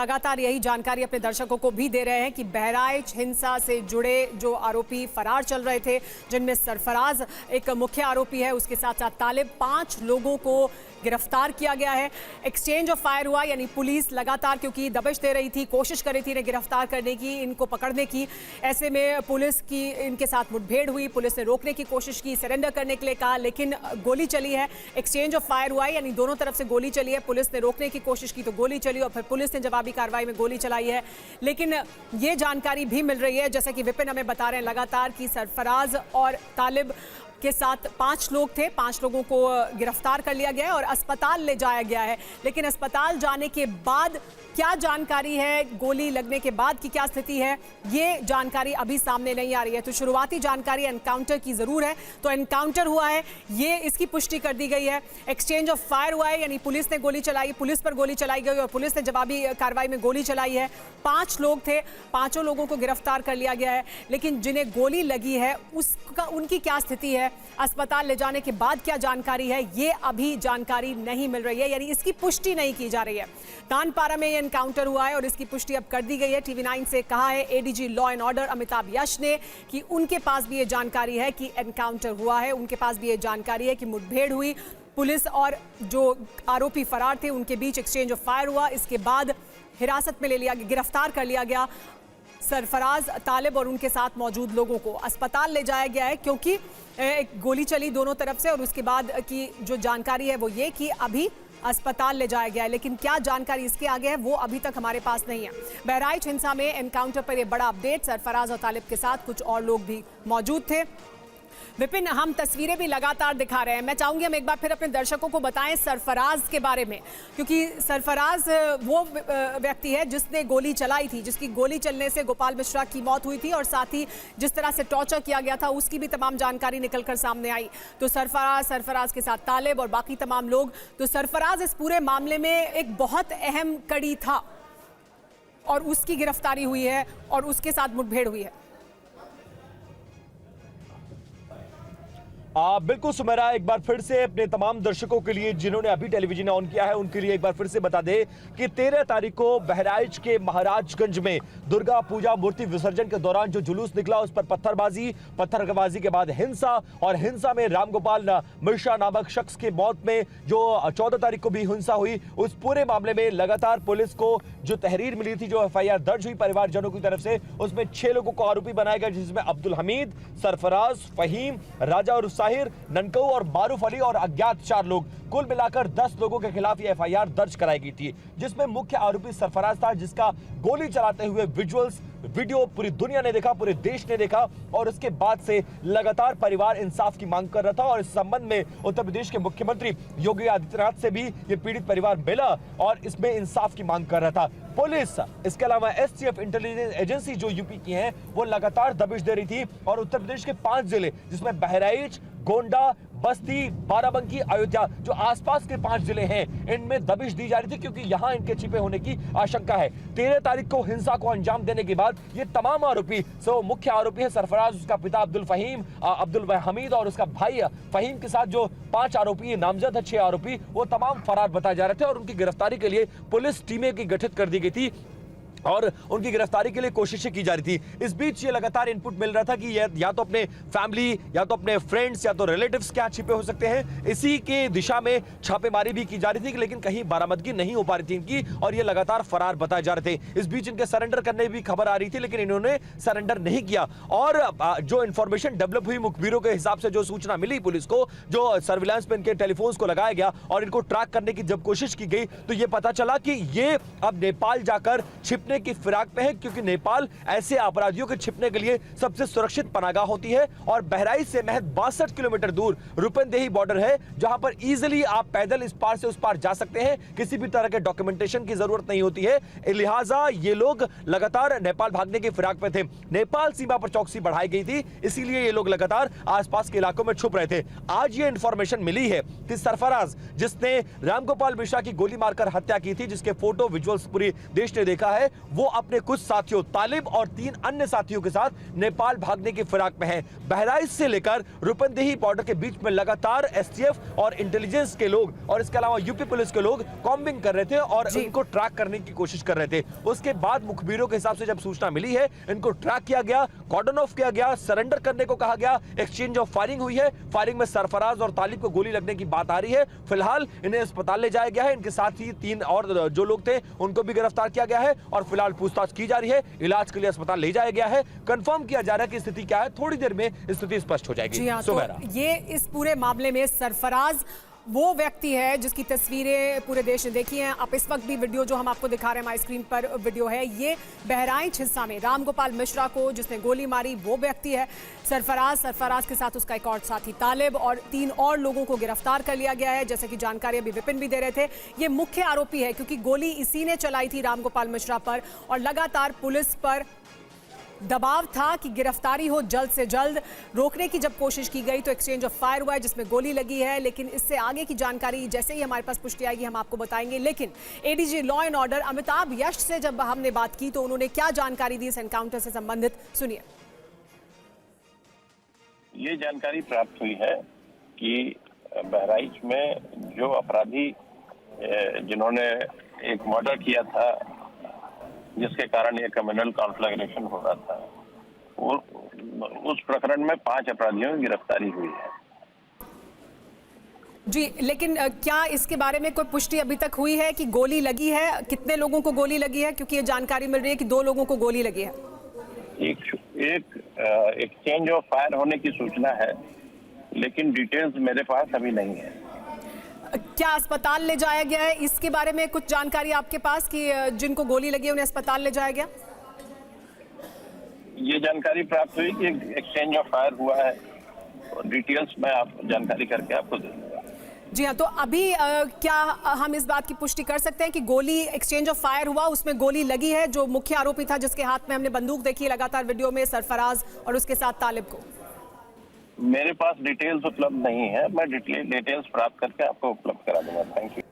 लगातार यही जानकारी अपने दर्शकों को भी दे रहे हैं कि बहराइच हिंसा से जुड़े जो आरोपी फरार चल रहे थे, जिनमें सरफराज एक मुख्य आरोपी है, उसके साथ साथ तालिब, 5 लोगों को गिरफ्तार किया गया है। एक्सचेंज ऑफ फायर हुआ, यानी पुलिस लगातार क्योंकि दबिश दे रही थी, कोशिश कर रही थी इन्हें गिरफ्तार करने की, इनको पकड़ने की। ऐसे में पुलिस की इनके साथ मुठभेड़ हुई, पुलिस ने रोकने की कोशिश की, सरेंडर करने के लिए कहा, लेकिन गोली चली है। एक्सचेंज ऑफ फायर हुआ है, यानी दोनों तरफ से गोली चली है। पुलिस ने रोकने की कोशिश की तो गोली चली और फिर पुलिस ने जवाबी कार्रवाई में गोली चलाई है। लेकिन ये जानकारी भी मिल रही है, जैसे कि विपिन हमें बता रहे हैं लगातार, कि सरफराज और तालिब के साथ 5 लोग थे, 5 लोगों को गिरफ्तार कर लिया गया है और अस्पताल ले जाया गया है। लेकिन अस्पताल जाने के बाद क्या जानकारी है, गोली लगने के बाद की क्या स्थिति है, ये जानकारी अभी सामने नहीं आ रही है। तो शुरुआती जानकारी एनकाउंटर की जरूर है, तो एनकाउंटर हुआ है, ये इसकी पुष्टि कर दी गई है। एक्सचेंज ऑफ फायर हुआ है, यानी पुलिस ने गोली चलाई, पुलिस पर गोली चलाई गई और पुलिस ने जवाबी कार्रवाई में गोली चलाई है। 5 लोग थे, 5 लोगों को गिरफ्तार कर लिया गया है। लेकिन जिन्हें गोली लगी है उनकी क्या स्थिति है, अस्पताल ले जाने के बाद क्या जानकारी है, ये अभी जानकारी नहीं मिल रही है, यानी इसकी पुष्टि नहीं की जा रही है। कानपारा में एनकाउंटर हुआ है और इसकी पुष्टि अब कर दी गई है। टीवी 9 से कहा है ADG law and order Amitabh Yash ने कि उनके पास भी ये जानकारी है कि एनकाउंटर हुआ है, उनके पास भी ये जानकारी है कि मुठभेड़ हुई, पुलिस और जो आरोपी फरार थे उनके बीच एक्सचेंज ऑफ फायर हुआ। इसके बाद हिरासत में ले लिया, गिरफ्तार कर लिया गया सरफराज, तालिब और उनके साथ मौजूद लोगों को अस्पताल ले जाया गया है, क्योंकि एक गोली चली दोनों तरफ से। और उसके बाद की जो जानकारी है वो ये कि अभी अस्पताल ले जाया गया है, लेकिन क्या जानकारी इसके आगे है वो अभी तक हमारे पास नहीं है। बहराइच हिंसा में एनकाउंटर पर यह बड़ा अपडेट, सरफराज और तालिब के साथ कुछ और लोग भी मौजूद थे। विपिन, हम तस्वीरें भी लगातार दिखा रहे हैं, मैं चाहूंगी हम एक बार फिर अपने दर्शकों को बताएं सरफराज के बारे में, क्योंकि सरफराज वो व्यक्ति है जिसने गोली चलाई थी, जिसकी गोली चलने से गोपाल मिश्रा की मौत हुई थी और साथ ही जिस तरह से टॉर्चर किया गया था उसकी भी तमाम जानकारी निकलकर सामने आई। तो सरफराज के साथ तालिब और बाकी तमाम लोग, तो सरफराज इस पूरे मामले में एक बहुत अहम कड़ी था और उसकी गिरफ्तारी हुई है और उसके साथ मुठभेड़ हुई है। बिल्कुल सुमेरा, एक बार फिर से अपने तमाम दर्शकों के लिए जिन्होंने अभी टेलीविजन ऑन किया है उनके लिए एक बार फिर से बता दें कि 13 तारीख को बहराइच के महाराजगंज में दुर्गा पूजा मूर्ति विसर्जन के दौरान जो जुलूस निकला उस पर पत्थरबाजी के बाद हिंसा, और हिंसा में रामगोपाल मिश्रा नामक शख्स की मौत में जो 14 तारीख को भी हिंसा हुई, उस पूरे मामले में लगातार पुलिस को जो तहरीर मिली थी, जो एफआईआर दर्ज हुई परिवारजनों की तरफ से, उसमें 6 लोगों को आरोपी बनाया गया, जिसमें अब्दुल हमीद, सरफराज, फहीम, राजा और साहिर, ननकऊ और मारूफ अली और अज्ञात 4 लोग, कुल मिलाकर 10 लोगों के खिलाफ ये एफआईआर दर्ज कराई गई थी, जिसमें मुख्य आरोपी सरफराज था, जिसका गोली चलाते हुए वीडियो पूरी दुनिया ने देखा, पूरे देश ने देखा, और उसके बाद से लगातार परिवार इंसाफ की मांग कर रहा था। और इस संबंध में उत्तर प्रदेश के मुख्यमंत्री योगी आदित्यनाथ से भी ये पीड़ित परिवार मिला और इसमें इंसाफ की मांग कर रहा था। पुलिस, इसके अलावा एसटीएफ इंटेलिजेंस एजेंसी जो यूपी की है, वो लगातार दबिश दे रही थी और उत्तर प्रदेश के 5 जिले, जिसमें बहराइच, गोंडा, बस्ती, बाराबंकी, अयोध्या, जो आसपास के 5 जिले हैं, इनमें दबिश दी जा रही थी क्योंकि यहां इनके छिपे होने की आशंका है। 13 तारीख को हिंसा को अंजाम देने के बाद ये तमाम आरोपी, सो मुख्य आरोपी है सरफराज, उसका पिता अब्दुल हमीद और उसका भाई फहीम के साथ जो 5 आरोपी नामजद है, 6 आरोपी, वो तमाम फरार बताए जा रहे थे और उनकी गिरफ्तारी के लिए पुलिस टीमें की गठित कर दी गई थी और उनकी गिरफ्तारी के लिए कोशिशें की जा रही थी। इस बीच ये लगातार इनपुट मिल रहा था कि या तो अपने फैमिली, या तो अपने फ्रेंड्स, या तो रिलेटिव्स क्या छिपे हो सकते हैं, इसी के दिशा में छापेमारी भी की जा रही थी, लेकिन कहीं बरामदगी नहीं हो पा रही थी इनकी और ये लगातार फरार बताए जा रहे थे। इस बीच इनके सरेंडर करने की खबर आ रही थी, लेकिन इन्होंने सरेंडर नहीं किया और जो इंफॉर्मेशन डेवलप हुई मुखबिरों के हिसाब से, जो सूचना मिली पुलिस को, जो सर्विलांस में इनके टेलीफोन्स को लगाया गया और इनको ट्रैक करने की जब कोशिश की गई, तो ये पता चला कि ये अब नेपाल जाकर छिपने की फिराक पे है, क्योंकि नेपाल ऐसे अपराधियों के छिपने के लिए सबसे सुरक्षित पनाहगाह होती है और बहराइच से महज 62 किलोमीटर दूर रूपनदेही बॉर्डर है, जहां पर इजीली आप पैदल इस पार से उस पार जा सकते हैं, किसी भी तरह के डॉक्यूमेंटेशन की जरूरत नहीं होती है। लिहाजा ये लोग लगातार नेपाल भागने की फिराक पे थे। नेपाल सीमा पर चौकसी बढ़ाई गई थी, इसीलिए ये लोग लगातार आसपास के इलाकों में छुप रहे थे। आज ये इंफॉर्मेशन मिली है कि सरफराज, जिसने रामगोपाल मिश्रा की गोली मारकर हत्या की थी, जिसके फोटो विजुअल्स पूरे देश ने देखा है, वो अपने कुछ साथियों तालिब और 3 अन्य साथियों के साथ नेपाल भागने की फिराक में हैं। बहराइच से लेकर रूपंदेही बॉर्डर के बीच में लगातार एसटीएफ और इंटेलिजेंस के लोग और इसके अलावा यूपी पुलिस के लोग कॉम्बिंग कर रहे थे और इनको ट्रैक करने की कोशिश कर रहे थे। उसके बाद मुखबिरों के हिसाब से जब सूचना मिली है, इनको ट्रैक किया गया, कॉर्डन ऑफ किया गया, सरेंडर करने को कहा गया, एक्सचेंज ऑफ फायरिंग हुई है। फायरिंग में सरफराज और तालिब को गोली लगने की बात आ रही है। फिलहाल इन्हें अस्पताल ले जाया गया है। इनके साथ ही 3 और जो लोग थे उनको भी गिरफ्तार किया गया है और फिलहाल पूछताछ की जा रही है। इलाज के लिए अस्पताल ले जाया गया है। कंफर्म किया जा रहा है कि स्थिति क्या है। थोड़ी देर में स्थिति स्पष्ट हो जाएगी। तो ये इस पूरे मामले में सरफराज वो व्यक्ति है जिसकी तस्वीरें पूरे देश ने देखी हैं। आप इस वक्त भी वीडियो जो हम आपको दिखा रहे हैं हमारी स्क्रीन पर वीडियो है, ये बहराइच हिस्सा में रामगोपाल मिश्रा को जिसने गोली मारी वो व्यक्ति है सरफराज के साथ उसका एक और साथी तालिब और 3 और लोगों को गिरफ्तार कर लिया गया है। जैसे कि जानकारी अभी विपिन भी दे रहे थे, ये मुख्य आरोपी है क्योंकि गोली इसी ने चलाई थी रामगोपाल मिश्रा पर और लगातार पुलिस पर दबाव था कि गिरफ्तारी हो जल्द से जल्द। रोकने की जब कोशिश की गई तो एक्सचेंज ऑफ फायर हुआ है जिसमें गोली लगी है, लेकिन इससे आगे की जानकारी जैसे ही हमारे पास पुष्टि आएगी हम आपको बताएंगे। लेकिन ADG law and order Amitabh Yash से जब हमने बात की तो उन्होंने क्या जानकारी दी इस एनकाउंटर से संबंधित, सुनिए। ये जानकारी प्राप्त हुई है कि बहराइच में जो अपराधी जिन्होंने एक मर्डर किया था जिसके कारण ये क्रिमिनल कॉन्फ्लैग्रेशन हो रहा था, उस प्रकरण में 5 अपराधियों की गिरफ्तारी हुई है। जी, लेकिन क्या इसके बारे में कोई पुष्टि अभी तक हुई है कि गोली लगी है? कितने लोगों को गोली लगी है? क्योंकि ये जानकारी मिल रही है कि 2 लोगों को गोली लगी है। एक एक्सचेंज ऑफ फायर होने की सूचना है, लेकिन डिटेल्स मेरे पास अभी नहीं है। क्या अस्पताल ले जाया गया है, इसके बारे में कुछ जानकारी आपके पास कि जिनको गोली लगी है उन्हें अस्पताल ले जाया गया? ये जानकारी प्राप्त हुई कि एक्सचेंज ऑफ फायर हुआ है और डिटेल्स मैं आपको जानकारी करके आपको दे दूंगा। जी हाँ, तो अभी क्या हम इस बात की पुष्टि कर सकते हैं कि गोली एक्सचेंज ऑफ फायर हुआ, उसमें गोली लगी है? जो मुख्य आरोपी था जिसके हाथ में हमने बंदूक देखी है लगातार वीडियो में, सरफराज और उसके साथ तालिब को? मेरे पास डिटेल्स उपलब्ध नहीं है, मैं डिटेल्स प्राप्त करके आपको उपलब्ध करा दूंगा। Thank you.